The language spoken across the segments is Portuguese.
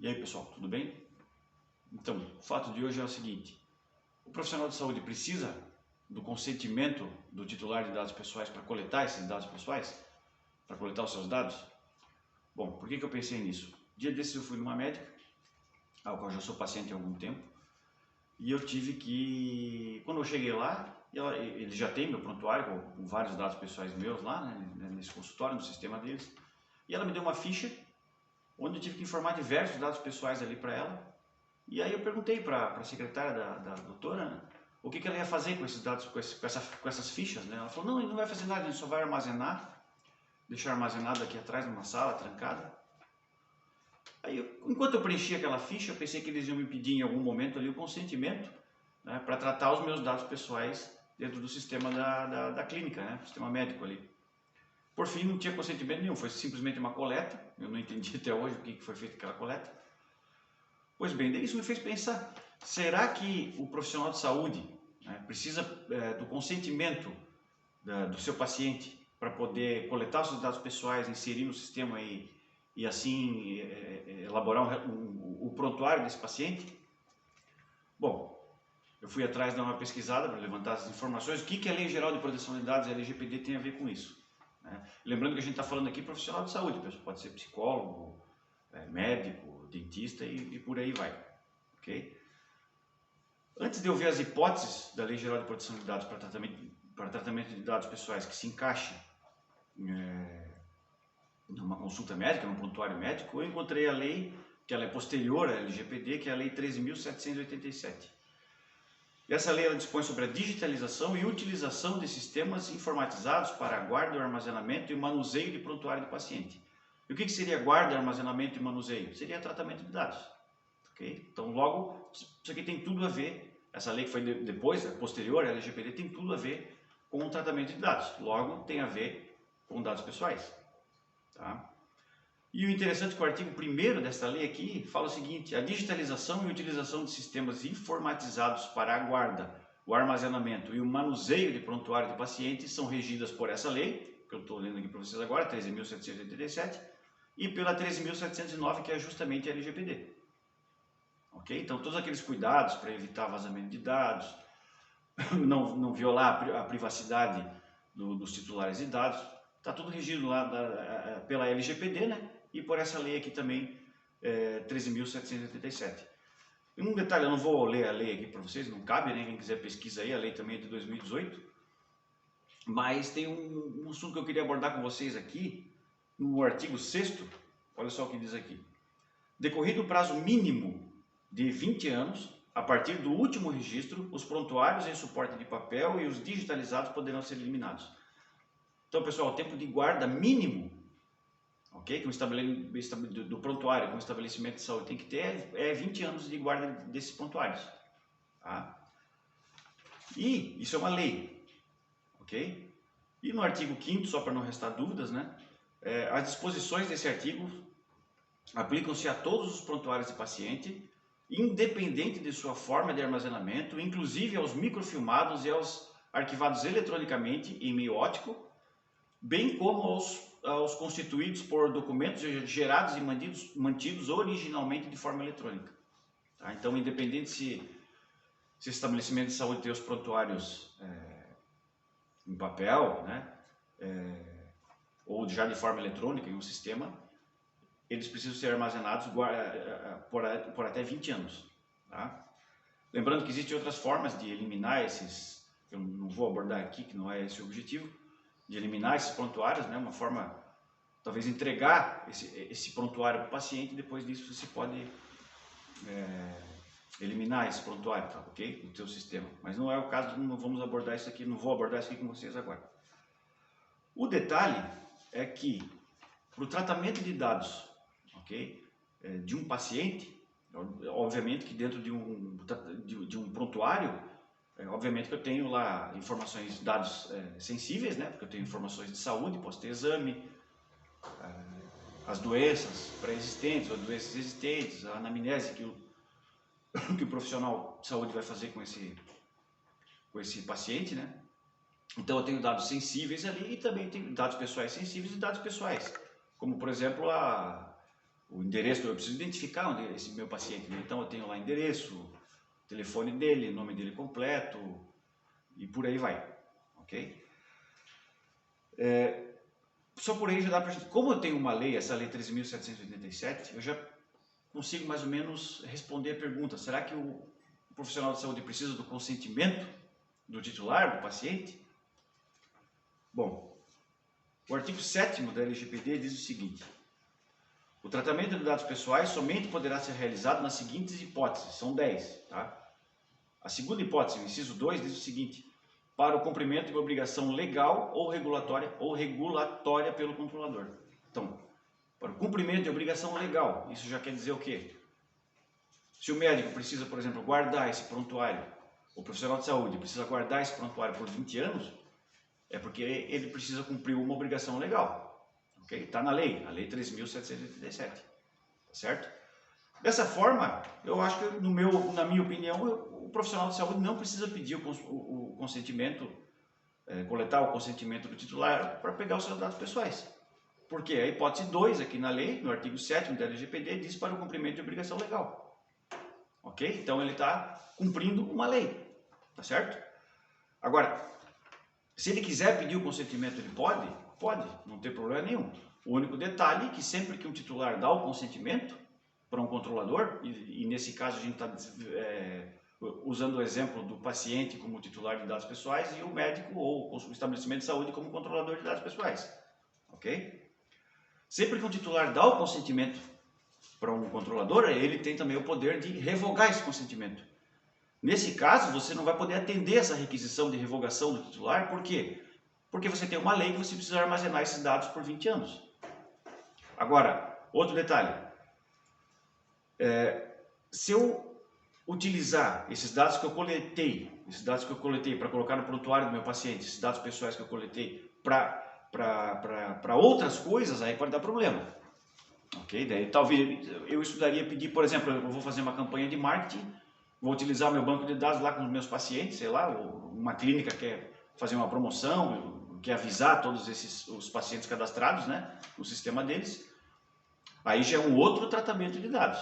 E aí pessoal, tudo bem? Então, o fato de hoje é o seguinte: o profissional de saúde precisa do consentimento do titular de dados pessoais para coletar esses dados pessoais? Para coletar os seus dados? Bom, por que eu pensei nisso? Dia desses eu fui numa médica, ao qual já sou paciente há algum tempo, e eu tive que, quando eu cheguei lá, ele já tem meu prontuário com vários dados pessoais meus lá, né, nesse consultório, no sistema deles, e ela me deu uma ficha onde eu tive que informar diversos dados pessoais ali para ela. E aí eu perguntei para a secretária da doutora, né, o que ela ia fazer com esses dados, com essas fichas, né? Ela falou, não, ele não vai fazer nada, ele só vai armazenar, deixar armazenado aqui atrás numa sala trancada. Aí, enquanto eu preenchia aquela ficha, eu pensei que eles iam me pedir em algum momento ali o consentimento, né, para tratar os meus dados pessoais dentro do sistema da clínica, né, sistema médico ali. Por fim, não tinha consentimento nenhum, foi simplesmente uma coleta. Eu não entendi até hoje o que foi feito aquela coleta. Pois bem, daí isso me fez pensar, será que o profissional de saúde, né, precisa do consentimento do seu paciente para poder coletar os seus dados pessoais, inserir no sistema e assim elaborar o prontuário desse paciente? Bom, eu fui atrás de dar uma pesquisada para levantar essas informações. O que a Lei Geral de Proteção de Dados, a LGPD, tem a ver com isso, né? Lembrando que a gente está falando aqui profissional de saúde, pode ser psicólogo, médico, dentista e por aí vai, ok? Antes de eu ver as hipóteses da Lei Geral de Proteção de Dados para tratamento de dados pessoais que se encaixe numa consulta médica, num prontuário médico, eu encontrei a lei, que ela é posterior à LGPD, que é a Lei 13.787. E essa lei ela dispõe sobre a digitalização e utilização de sistemas informatizados para a guarda, o armazenamento e o manuseio de prontuário do paciente. E o que seria guarda, armazenamento e manuseio? Seria tratamento de dados. Okay? Então, logo, isso aqui tem tudo a ver, essa lei que foi depois, posterior à LGPD, tem tudo a ver com o tratamento de dados. Logo, tem a ver com dados pessoais. Tá? E o interessante é que o artigo 1º desta lei aqui fala o seguinte: a digitalização e utilização de sistemas informatizados para a guarda, o armazenamento e o manuseio de prontuário de pacientes são regidas por essa lei, que eu estou lendo aqui para vocês agora, 13.787, e pela 13.709, que é justamente a LGPD. Ok? Então, todos aqueles cuidados para evitar vazamento de dados, não violar a privacidade dos titulares de dados, está tudo regido lá pela LGPD, né? E por essa lei aqui também, 13.787. E um detalhe, eu não vou ler a lei aqui para vocês, não cabe, né? Quem quiser pesquisa aí, a lei também é de 2018. Mas tem um assunto que eu queria abordar com vocês aqui, no artigo 6º, olha só o que diz aqui. Decorrido o prazo mínimo de 20 anos, a partir do último registro, os prontuários em suporte de papel e os digitalizados poderão ser eliminados. Então, pessoal, o tempo de guarda mínimo, ok, do prontuário que um estabelecimento de saúde tem que ter é 20 anos de guarda desses prontuários. Tá? E isso é uma lei, ok? E no artigo 5º, só para não restar dúvidas, né, as disposições desse artigo aplicam-se a todos os prontuários de paciente, independente de sua forma de armazenamento, inclusive aos microfilmados e aos arquivados eletronicamente em meio óptico, bem como aos constituídos por documentos gerados e mantidos originalmente de forma eletrônica. Tá? Então, independente se estabelecimento de saúde tem os prontuários em papel, né, ou já de forma eletrônica em um sistema, eles precisam ser armazenados por até 20 anos. Tá? Lembrando que existem outras formas de eliminar esses, que eu não vou abordar aqui, que não é esse o objetivo, de eliminar esses prontuários, né? Uma forma, talvez, entregar esse prontuário para o paciente, e depois disso você pode eliminar esse prontuário, tá? Ok? Do seu sistema. Mas não é o caso, não vamos abordar isso aqui, não vou abordar isso aqui com vocês agora. O detalhe é que, para o tratamento de dados, ok, de um paciente, obviamente que dentro de um prontuário, obviamente que eu tenho lá informações, dados sensíveis, né? Porque eu tenho informações de saúde, posso ter exame, as doenças pré-existentes ou doenças existentes, a anamnese que o profissional de saúde vai fazer com esse paciente, né? Então eu tenho dados sensíveis ali e também tenho dados pessoais sensíveis e dados pessoais, como por exemplo o endereço, eu preciso identificar esse meu paciente, né? Então eu tenho lá endereço, telefone dele, nome dele completo e por aí vai, ok? Só por aí já dá para gente, como eu tenho uma lei, essa lei 13.787, eu já consigo mais ou menos responder a pergunta, será que o profissional de saúde precisa do consentimento do titular, do paciente? Bom, o artigo 7º da LGPD diz o seguinte: o tratamento de dados pessoais somente poderá ser realizado nas seguintes hipóteses, são 10, tá? A segunda hipótese, o inciso 2, diz o seguinte: para o cumprimento de uma obrigação legal ou regulatória pelo controlador. Então, para o cumprimento de obrigação legal, isso já quer dizer o quê? Se o médico precisa, por exemplo, guardar esse prontuário, o profissional de saúde precisa guardar esse prontuário por 20 anos, é porque ele precisa cumprir uma obrigação legal. Ok? Está na lei, a lei 3.787, tá certo? Dessa forma, eu acho que, na minha opinião, o profissional de saúde não precisa pedir o consentimento, coletar o consentimento do titular para pegar os seus dados pessoais. Porque a hipótese 2 aqui na lei, no artigo 7º da LGPD, diz para o cumprimento de obrigação legal. Ok? Então ele está cumprindo uma lei, tá certo? Agora, se ele quiser pedir o consentimento, ele pode, não tem problema nenhum. O único detalhe é que sempre que um titular dá o consentimento para um controlador, e nesse caso a gente está usando o exemplo do paciente como titular de dados pessoais e o médico ou o estabelecimento de saúde como controlador de dados pessoais. Ok? Sempre que um titular dá o consentimento para um controlador, ele tem também o poder de revogar esse consentimento. Nesse caso, você não vai poder atender essa requisição de revogação do titular, por quê? Porque você tem uma lei que você precisa armazenar esses dados por 20 anos. Agora, outro detalhe. Se eu utilizar esses dados que eu coletei para colocar no prontuário do meu paciente, esses dados pessoais que eu coletei para outras coisas, aí pode dar problema. Ok? Daí talvez eu estudaria pedir, por exemplo, eu vou fazer uma campanha de marketing, vou utilizar o meu banco de dados lá com os meus pacientes, sei lá, uma clínica quer fazer uma promoção, quer avisar todos os pacientes cadastrados, né, no sistema deles. Aí já é um outro tratamento de dados.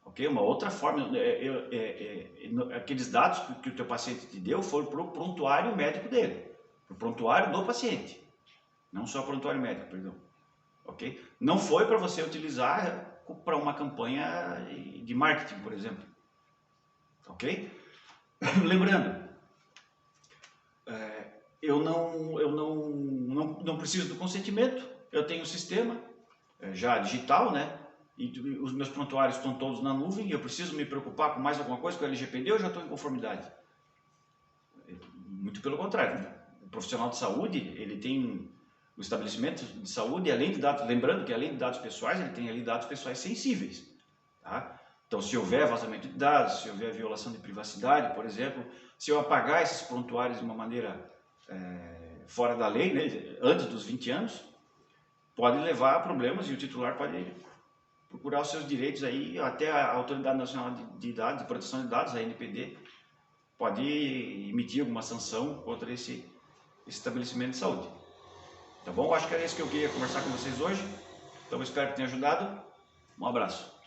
Ok? Uma outra forma, aqueles dados que o teu paciente te deu foram para o prontuário médico dele, para o prontuário do paciente, não só prontuário médico, perdão. Ok? Não foi para você utilizar para uma campanha de marketing, por exemplo. Ok? Lembrando, eu não preciso do consentimento, eu tenho um sistema já digital, né? E os meus prontuários estão todos na nuvem, eu preciso me preocupar com mais alguma coisa com o LGPD ou eu já estou em conformidade? Muito pelo contrário, né? O profissional de saúde, ele tem o estabelecimento de saúde, além de dados, lembrando que além de dados pessoais, ele tem ali dados pessoais sensíveis, tá? Então, se houver vazamento de dados, se houver violação de privacidade, por exemplo, se eu apagar esses prontuários de uma maneira fora da lei, né, antes dos 20 anos, pode levar a problemas e o titular pode procurar os seus direitos aí, até a Autoridade Nacional de Dados, de Proteção de Dados, a ANPD, pode emitir alguma sanção contra esse estabelecimento de saúde. Tá bom? Acho que era isso que eu queria conversar com vocês hoje. Então, espero que tenha ajudado. Um abraço.